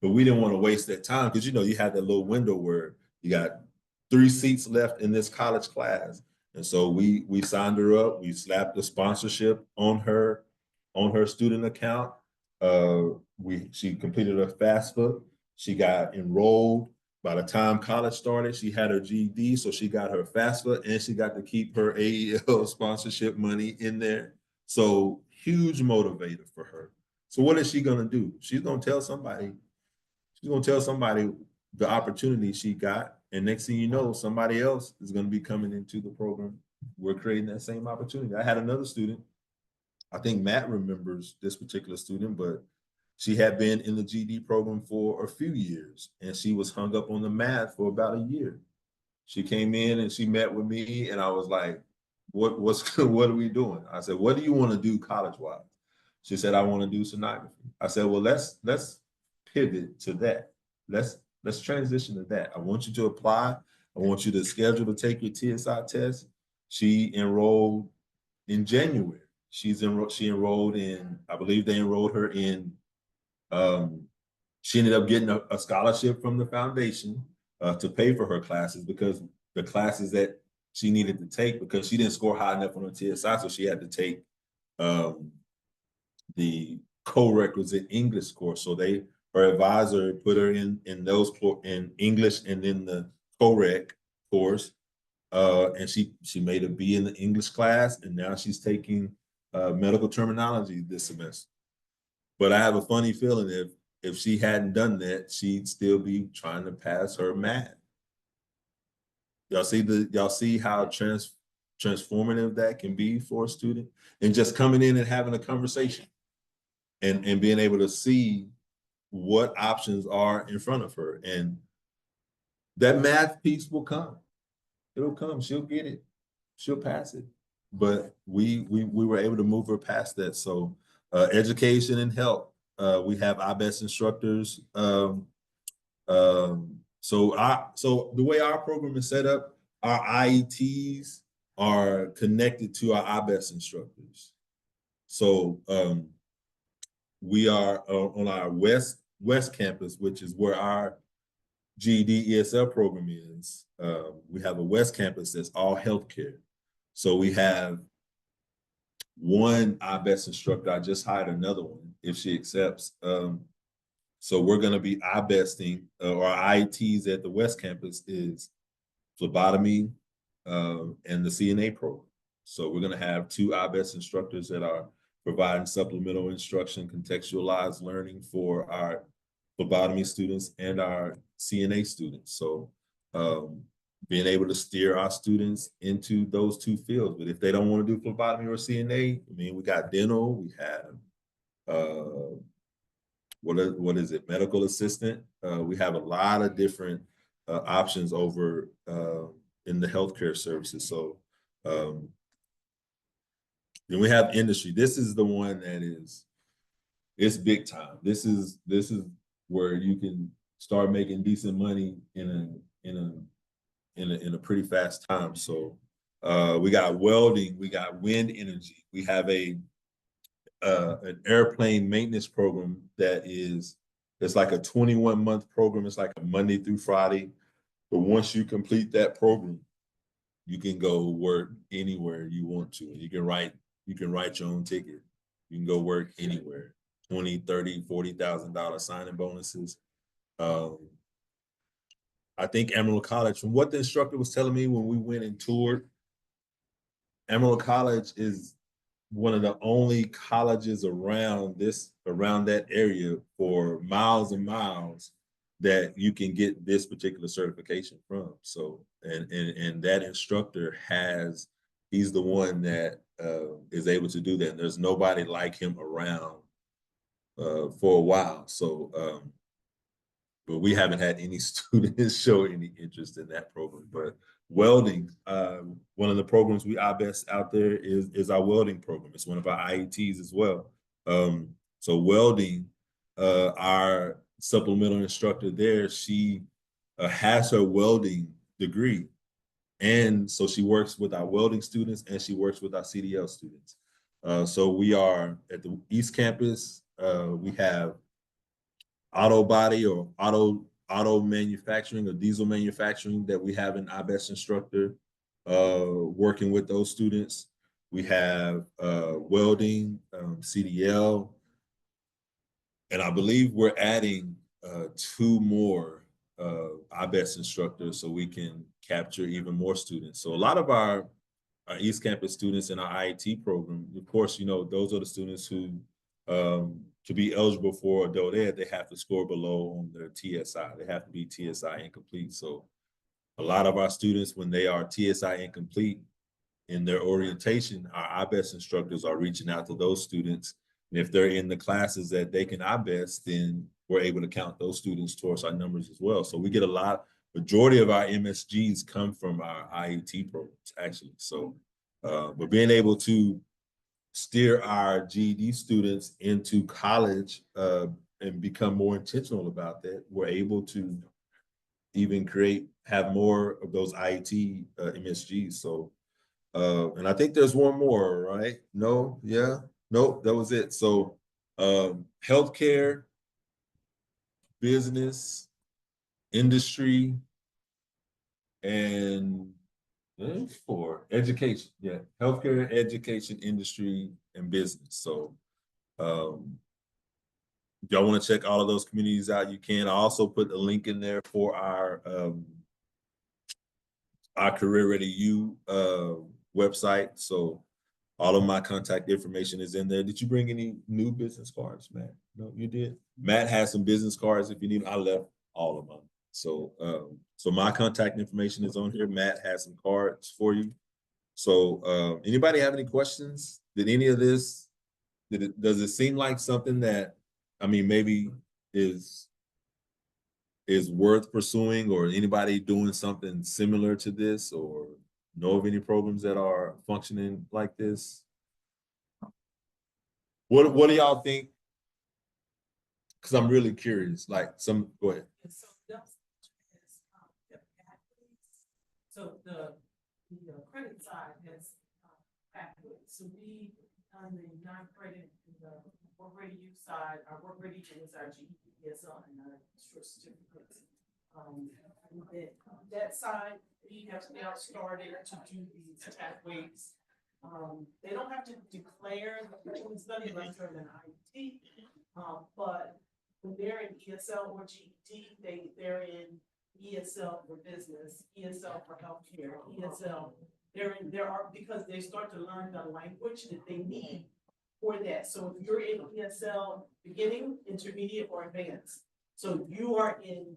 But we didn't want to waste that time because, you had that little window where you got 3 seats left in this college class. And so we signed her up. We slapped the sponsorship on her student account. She completed her FAFSA. She got enrolled. By the time college started, she had her GED, so she got her FAFSA and she got to keep her AEL sponsorship money in there. So huge motivator for her. So what is she gonna do? She's gonna tell somebody the opportunity she got, and next thing you know, somebody else is gonna be coming into the program. We're creating that same opportunity. I had another student, I think Matt remembers this particular student, but she had been in the GED program for a few years, and she was hung up on the math for about a year. She came in and she met with me, and I was like, what are we doing? I said, what do you want to do college-wise? She said, I want to do sonography. I said, well, let's pivot to that. Let's transition to that. I want you to apply. I want you to schedule to take your TSI test. She enrolled in January. She enrolled in, I believe they enrolled her in, she ended up getting a scholarship from the foundation to pay for her classes, because the classes that she needed to take, because she didn't score high enough on her TSI, so she had to take the co-requisite English course. So her advisor put her in in English and then the co-rec course. And she made a B in the English class, and now she's taking medical terminology this semester. But I have a funny feeling if she hadn't done that, she'd still be trying to pass her math. Y'all see how transformative that can be for a student, and just coming in and having a conversation and being able to see what options are in front of her. And that math piece will come. It'll come. She'll get it. She'll pass it. But we were able to move her past that. So education and health. We have our best instructors. So the way our program is set up, our IETs are connected to our best instructors. So we are on our west campus, which is where our GED ESL program is. We have a west campus that's all healthcare. So we have one best instructor. I just hired another one if she accepts. So we're going to be besting or our IETs at the west campus is phlebotomy and the CNA program. So we're going to have two best instructors that are providing supplemental instruction, contextualized learning for our phlebotomy students and our CNA students. So being able to steer our students into those two fields. But if they don't want to do phlebotomy or CNA, I mean, we got dental, we have what is it, medical assistant. We have a lot of different options over in the healthcare services. So then we have industry. This is the one that it's big time. This is where you can start making decent money in a pretty fast time. So we got welding, we got wind energy, we have an airplane maintenance program it's like a 21-month program. It's like a Monday through Friday. But once you complete that program, you can go work anywhere you want to. And you can write your own ticket. You can go work anywhere. $20,000, $30,000, $40,000 signing bonuses. I think Amarillo College, from what the instructor was telling me when we went and toured, Amarillo College is one of the only colleges around that area for miles and miles that you can get this particular certification from. So, and that instructor he's the one that is able to do that. And there's nobody like him around for a while. So, but we haven't had any students show any interest in that program. But welding, one of the programs we best out there is our welding program. It's one of our IETs as well. So welding, our supplemental instructor there, she has her welding degree. And so she works with our welding students and she works with our CDL students. So we are at the East Campus. We have auto body or auto manufacturing or diesel manufacturing that we have an best instructor working with those students. We have welding, CDL, and I believe we're adding two more best instructors so we can capture even more students. So a lot of our East Campus students in our IET program, of course, those are the students who to be eligible for adult ed, they have to score below on their TSI. They have to be TSI incomplete. So a lot of our students, when they are TSI incomplete in their orientation, our best instructors are reaching out to those students. And if they're in the classes that they can best, then we're able to count those students towards our numbers as well. So we get majority of our MSGs come from our IET programs, actually. So, but being able to steer our GED students into college and become more intentional about that, we're able to even have more of those IET MSGs. So, and I think there's one more, right? No, yeah, nope, that was it. So, healthcare, business, industry, and for education, yeah, healthcare, education, industry, and business. So if y'all want to check all of those communities out, you can. I also put the link in there for our Career Ready U website. So all of my contact information is in there. Did you bring any new business cards, Matt? No, you did. Matt has some business cards if you need. I left all of them. So so my contact information is on here. Matt has some cards for you. So anybody have any questions? Did any of this, does it seem like something that, I mean, maybe is worth pursuing, or anybody doing something similar to this, or know of any programs that are functioning like this? What do y'all think? Because I'm really curious. Like, go ahead. So that's, the pathways. So the credit side has pathways. So we, on the non-credit, the work ready youth side, our work ready is our GED, ESL, and our short certificates. That side, we have now started to do these pathways. They don't have to declare the curriculum study unless they're in an IEP, but when they're in ESL or GED, they're in ESL for business, ESL for healthcare, ESL. There are because they start to learn the language that they need for that. So if you're in ESL beginning, intermediate, or advanced, so you're in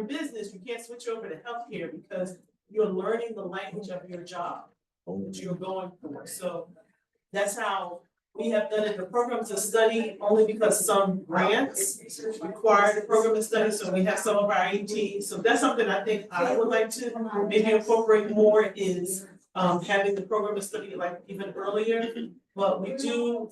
business, you can't switch over to healthcare because you're learning the language of your job that you're going for. So that's how we have done it. The programs of study only because some grants require the program of study. So we have some of our IETs. So that's something I think I would like to maybe incorporate more is having the program of study like even earlier. But we do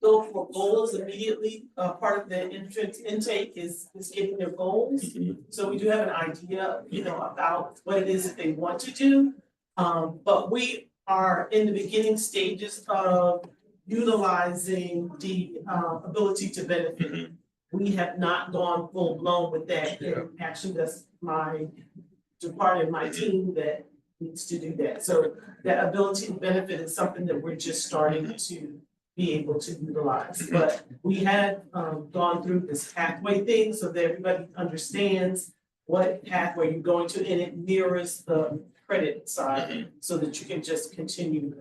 go for goals immediately. Part of the entrance intake is getting their goals. So we do have an idea, about what it is that they want to do. But we are in the beginning stages of utilizing the ability to benefit. We have not gone full blown with that. And actually, that's my department, my team that needs to do that. So that ability to benefit is something that we're just starting to be able to utilize. But we have gone through this pathway thing so that everybody understands what pathway you're going to, and it mirrors the credit side so that you can just continue.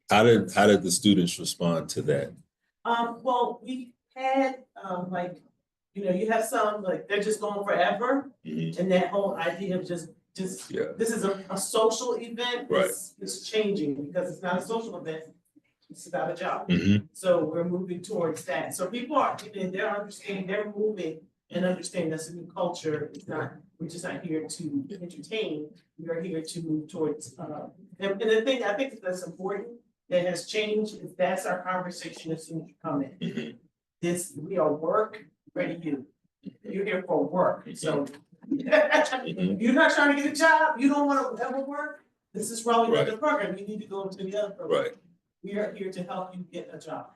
How did the students respond to that? Well, we had you have some like they're just going forever, and that whole idea of just this is a social event. Right. It's changing because it's not a social event. It's about a job. So we're moving towards that. So people are, they're understanding, they're moving and understanding that's a new culture. It's not, we're just not here to entertain. We are here to move towards, and the thing I think that's important that has changed is that's our conversation as soon as you come in. We are work ready you. You're here for work. So you're not trying to get a job, you don't want to ever work. This is probably not the program. You need to go to the other program. Right. We are here to help you get a job.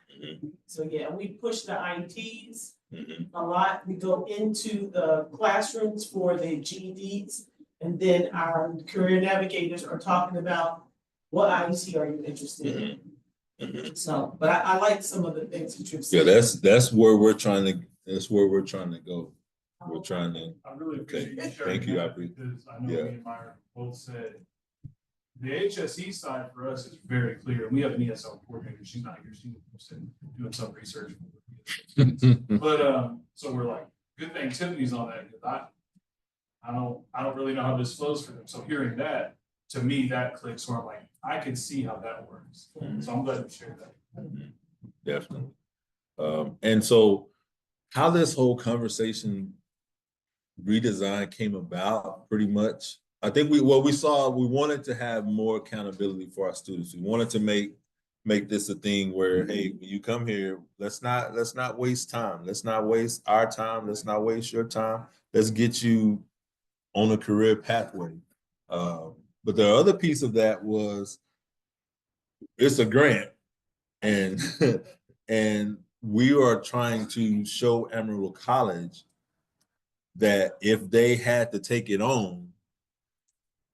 So yeah, we push the IETs a lot. We go into the classrooms for the GEDs, and then our career navigators are talking about what IET are you interested in. So, but I like some of the things that you've said. Yeah, that's where we're trying to. That's where we're trying to go. We're trying to. I really appreciate you sharing Thank you, that, because I know me and Myra both said the HSE side for us is very clear. We have an ESL coordinator. She's not here. She's doing some research. But so we're like, good thing Tiffany's on that, because I don't really know how this flows for them. So hearing that, to me, that clicks where I'm like, I can see how that works. So I'm glad you shared that. Definitely. And so how this whole conversation redesign came about, pretty much, I think we wanted to have more accountability for our students. We wanted to make this a thing where, hey, when you come here, let's not waste time. Let's not waste our time. Let's not waste your time. Let's get you on a career pathway. But the other piece of that was it's a grant, and and we are trying to show Amarillo College that if they had to take it on,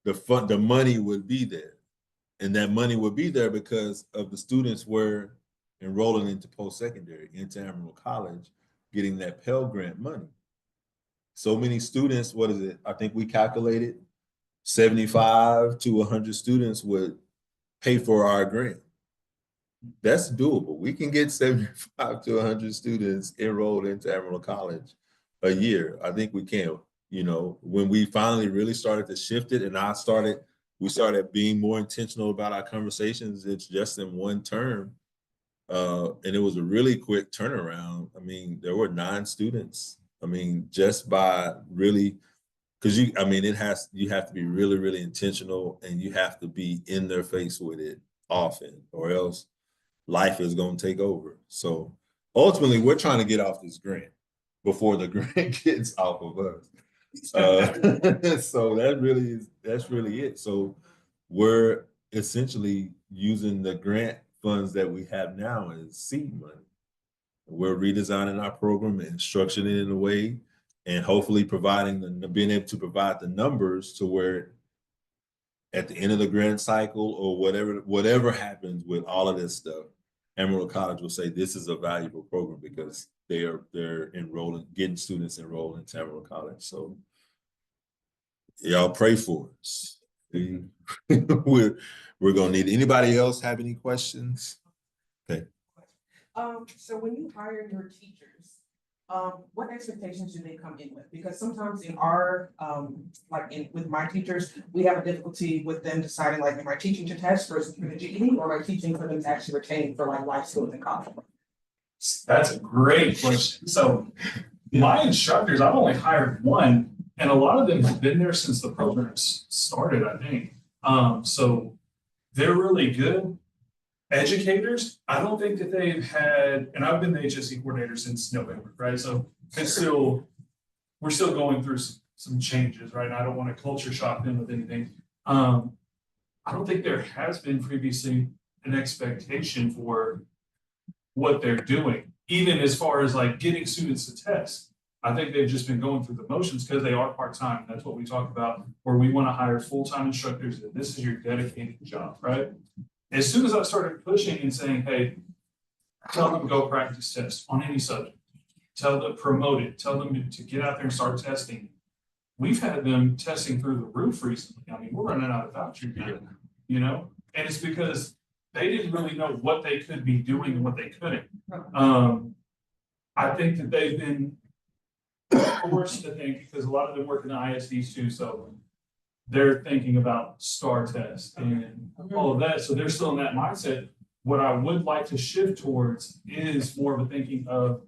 the money would be there, and that money would be there because of the students were enrolling into post-secondary, into Amarillo College, getting that Pell Grant money. So many students, what is it? I think we calculated 75 to 100 students would pay for our grant. That's doable. We can get 75 to 100 students enrolled into Amarillo College a year. I think we can. You know, when we finally really started to shift it, and we started being more intentional about our conversations. It's just in one term, and it was a really quick turnaround. I mean, there were 9 students. I mean, just by really, because you have to be really, really intentional, and you have to be in their face with it often, or else life is going to take over. So ultimately, we're trying to get off this grant before the grant gets off of us. So that's really it. So we're essentially using the grant funds that we have now as seed money. We're redesigning our program and structuring it in a way, and hopefully being able to provide the numbers to where at the end of the grant cycle or whatever happens with all of this stuff, Amarillo College will say this is a valuable program because they're getting students enrolled into Amarillo College. So y'all pray for us. We're gonna need it. Anybody else have any questions? Okay. So when you hire your teachers, what expectations do they come in with? Because sometimes in our, with my teachers, we have a difficulty with them deciding, like, am I teaching to test versus for the GED, or am I teaching for them to actually retain for like life skills and college? That's a great question. So my instructors, I've only hired one, and a lot of them have been there since the program started, I think. So they're really good educators. I don't think that they've had, and I've been the HSE coordinator since November, right? So we're still going through some changes, right? And I don't want to culture shock them with anything. I don't think there has been previously an expectation for what they're doing, even as far as like getting students to test. I think they've just been going through the motions because they are part-time. That's what we talk about, where we want to hire full-time instructors, and this is your dedicated job, right? As soon as I started pushing and saying, hey, tell them to go practice test on any subject, tell them promote it, tell them to get out there and start testing. We've had them testing through the roof recently. I mean, we're running out of vouchers, you know, and it's because they didn't really know what they could be doing and what they couldn't. I think that they've been forced to think, because a lot of them work in the ISDs too, so they're thinking about STAR test and all of that. So they're still in that mindset. What I would like to shift towards is more of a thinking of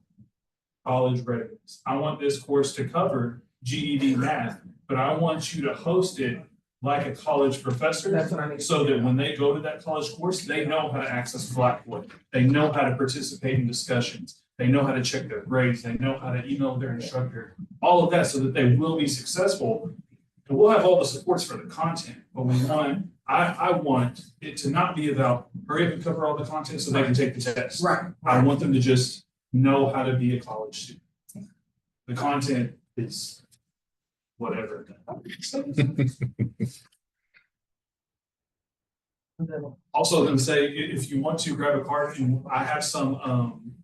college readiness. I want this course to cover GED math, but I want you to host it like a college professor. That's what I mean. So that when they go to that college course, they know how to access Blackboard. They know how to participate in discussions. They know how to check their grades. They know how to email their instructor. All of that so that they will be successful. And we'll have all the supports for the content, but I want it to not be about hurry up and cover all the content so they can take the test. Right. I want them to just know how to be a college student. The content is whatever. Also, going to say, if you want to grab a card, and I have some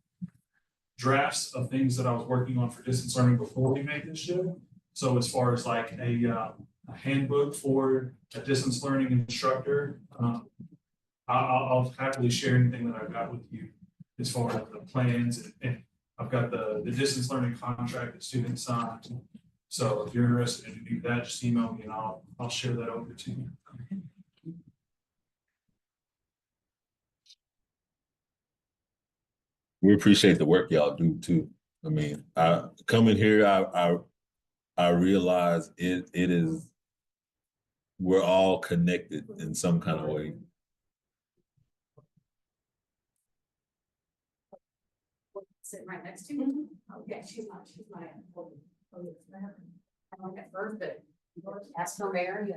drafts of things that I was working on for distance learning before we made this shift. So as far as like a handbook for a distance learning instructor, I'll happily share anything that I've got with you as far as the plans, and I've got the distance learning contract that students signed. So if you're interested in do that, just email me and I'll share that over to you. We appreciate the work y'all do too. I mean, coming here, I realize it is, we're all connected in some kind of way. Sitting right next to me. Oh, yeah, she's my. I like at first, but ask her Mary.